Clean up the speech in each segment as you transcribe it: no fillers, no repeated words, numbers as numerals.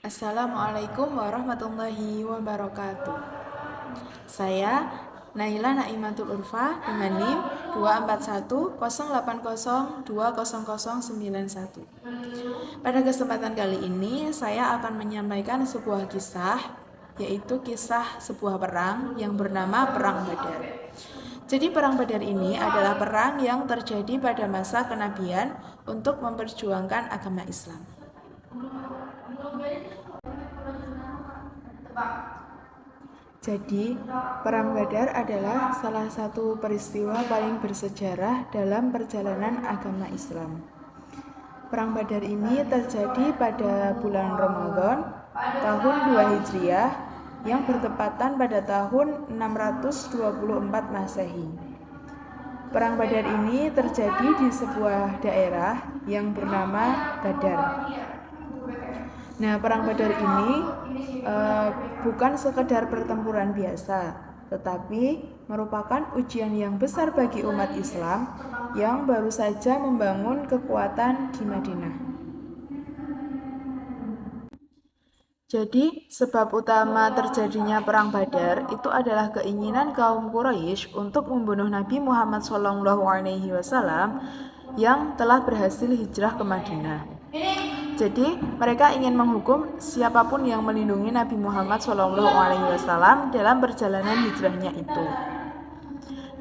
Assalamualaikum warahmatullahi wabarakatuh. Saya Naila Naimatul Urfa dengan NIM 24108020091. Pada kesempatan kali ini saya akan menyampaikan sebuah kisah, yaitu kisah sebuah perang yang bernama Perang Badar. Jadi Perang Badar ini adalah perang yang terjadi pada masa kenabian untuk memperjuangkan agama Islam. Jadi, Perang Badar adalah salah satu peristiwa paling bersejarah dalam perjalanan agama Islam. Perang Badar ini terjadi pada bulan Ramadan tahun 2 Hijriah yang bertepatan pada tahun 624 Masehi. Perang Badar ini terjadi di sebuah daerah yang bernama Badar. Nah, Perang Badar ini bukan sekedar pertempuran biasa, tetapi merupakan ujian yang besar bagi umat Islam yang baru saja membangun kekuatan di Madinah. Jadi, sebab utama terjadinya Perang Badar itu adalah keinginan kaum Quraisy untuk membunuh Nabi Muhammad SAW yang telah berhasil hijrah ke Madinah. Jadi, mereka ingin menghukum siapapun yang melindungi Nabi Muhammad SAW dalam perjalanan hijrahnya itu.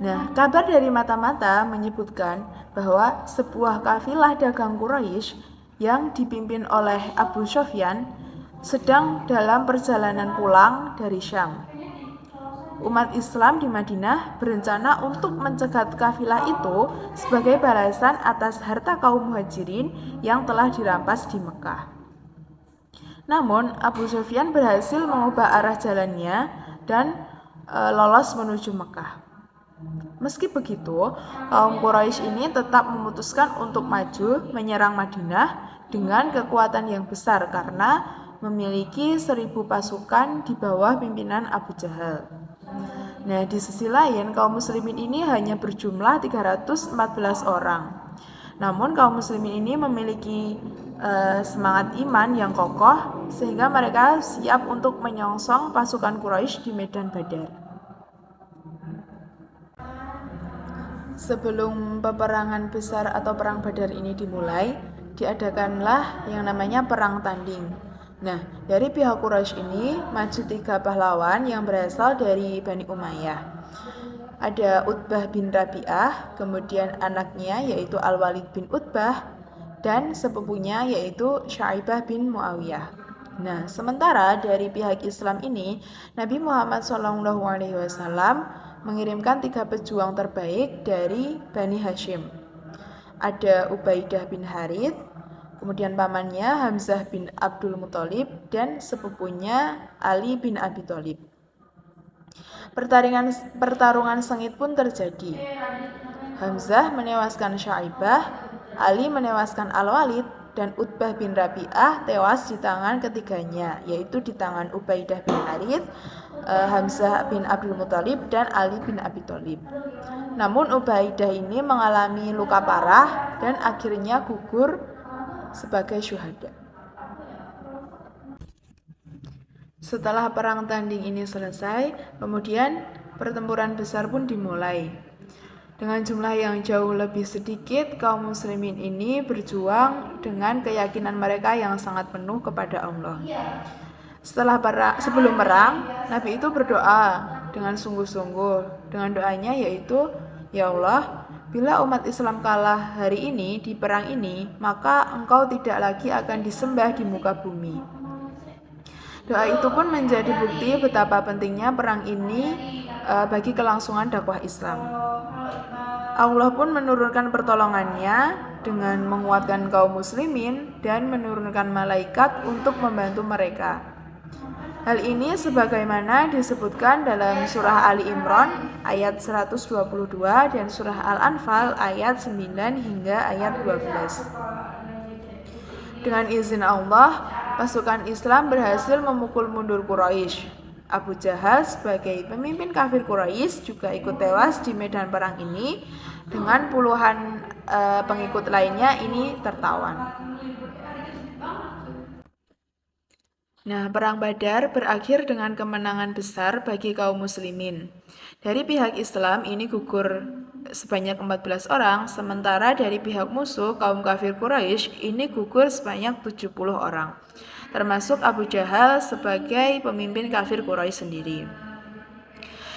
Nah, kabar dari mata-mata menyebutkan bahwa sebuah kafilah dagang Quraisy yang dipimpin oleh Abu Sufyan sedang dalam perjalanan pulang dari Syam. Umat Islam di Madinah berencana untuk mencegat kafilah itu sebagai balasan atas harta kaum muhajirin yang telah dirampas di Mekah. Namun, Abu Sufyan berhasil mengubah arah jalannya dan lolos menuju Mekah. Meski begitu, kaum Quraisy ini tetap memutuskan untuk maju menyerang Madinah dengan kekuatan yang besar karena memiliki 1.000 pasukan di bawah pimpinan Abu Jahal. Nah, di sisi lain, kaum muslimin ini hanya berjumlah 314 orang. Namun, kaum muslimin ini memiliki semangat iman yang kokoh sehingga mereka siap untuk menyongsong pasukan Quraisy di medan Badar. Sebelum peperangan besar atau Perang Badar ini dimulai, diadakanlah yang namanya perang tanding. Nah, dari pihak Quraisy ini maju 3 pahlawan yang berasal dari Bani Umayyah. Ada Utbah bin Rabi'ah, kemudian anaknya yaitu Al-Walid bin Utbah, dan sepupunya yaitu Syaibah bin Muawiyah. Nah, sementara dari pihak Islam ini, Nabi Muhammad SAW mengirimkan 3 pejuang terbaik dari Bani Hashim. Ada Ubaidah bin Harith, kemudian pamannya Hamzah bin Abdul Muthalib, dan sepupunya Ali bin Abi Thalib. Pertarungan sengit pun terjadi. Hamzah menewaskan Syaibah, Ali menewaskan Al-Walid, dan Utbah bin Rabi'ah tewas di tangan ketiganya, yaitu di tangan Ubaidah bin Harith, Hamzah bin Abdul Muthalib, dan Ali bin Abi Thalib. Namun Ubaidah ini mengalami luka parah dan akhirnya gugur sebagai syuhada. Setelah perang tanding ini selesai, kemudian pertempuran besar pun dimulai. Dengan jumlah yang jauh lebih sedikit, kaum muslimin ini berjuang dengan keyakinan mereka yang sangat penuh kepada Allah. Sebelum perang, Nabi itu berdoa dengan sungguh-sungguh. Dengan doanya yaitu, "Ya Allah, bila umat Islam kalah hari ini di perang ini, maka Engkau tidak lagi akan disembah di muka bumi." Doa itu pun menjadi bukti betapa pentingnya perang ini bagi kelangsungan dakwah Islam. Allah pun menurunkan pertolongannya dengan menguatkan kaum muslimin dan menurunkan malaikat untuk membantu mereka. Hal ini sebagaimana disebutkan dalam surah Ali Imran ayat 122 dan surah Al-Anfal ayat 9 hingga ayat 12. Dengan izin Allah, pasukan Islam berhasil memukul mundur Quraisy. Abu Jahal sebagai pemimpin kafir Quraisy juga ikut tewas di medan perang ini dengan puluhan pengikut lainnya ini tertawan. Nah, Perang Badar berakhir dengan kemenangan besar bagi kaum muslimin. Dari pihak Islam ini gugur sebanyak 14 orang, sementara dari pihak musuh kaum kafir Quraisy ini gugur sebanyak 70 orang, termasuk Abu Jahal sebagai pemimpin kafir Quraisy sendiri.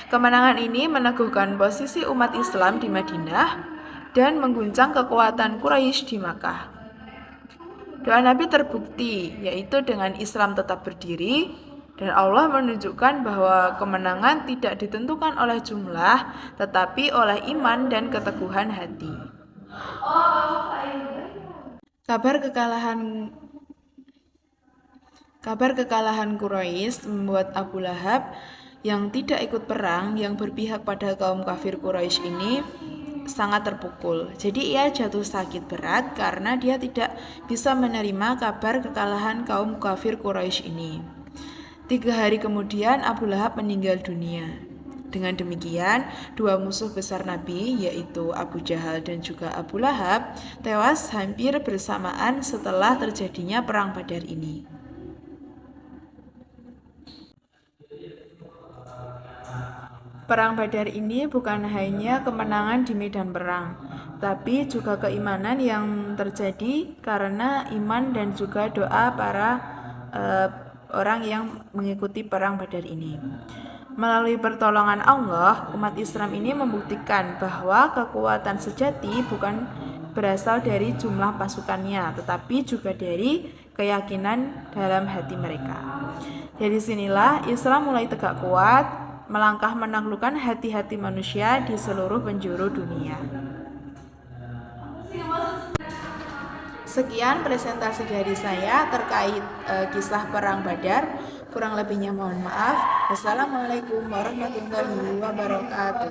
Kemenangan ini meneguhkan posisi umat Islam di Madinah dan mengguncang kekuatan Quraisy di Makkah. Doa Nabi terbukti, yaitu dengan Islam tetap berdiri, dan Allah menunjukkan bahwa kemenangan tidak ditentukan oleh jumlah, tetapi oleh iman dan keteguhan hati. Kabar kekalahan Quraisy membuat Abu Lahab yang tidak ikut perang, yang berpihak pada kaum kafir Quraisy ini sangat terpukul. Jadi ia jatuh sakit berat karena dia tidak bisa menerima kabar kekalahan kaum kafir Quraisy ini. 3 hari kemudian Abu Lahab meninggal dunia. Dengan demikian, dua musuh besar Nabi, yaitu Abu Jahal dan juga Abu Lahab, tewas hampir bersamaan setelah terjadinya Perang Badar ini. Perang Badar ini bukan hanya kemenangan di medan perang, tapi juga keimanan yang terjadi karena iman dan juga doa para orang yang mengikuti Perang Badar ini. Melalui pertolongan Allah, umat Islam ini membuktikan bahwa kekuatan sejati bukan berasal dari jumlah pasukannya, tetapi juga dari keyakinan dalam hati mereka. Dari sinilah Islam mulai tegak kuat, melangkah menaklukkan hati-hati manusia di seluruh penjuru dunia. Sekian presentasi dari saya terkait kisah Perang Badar. Kurang lebihnya mohon maaf. Wassalamualaikum warahmatullahi wabarakatuh.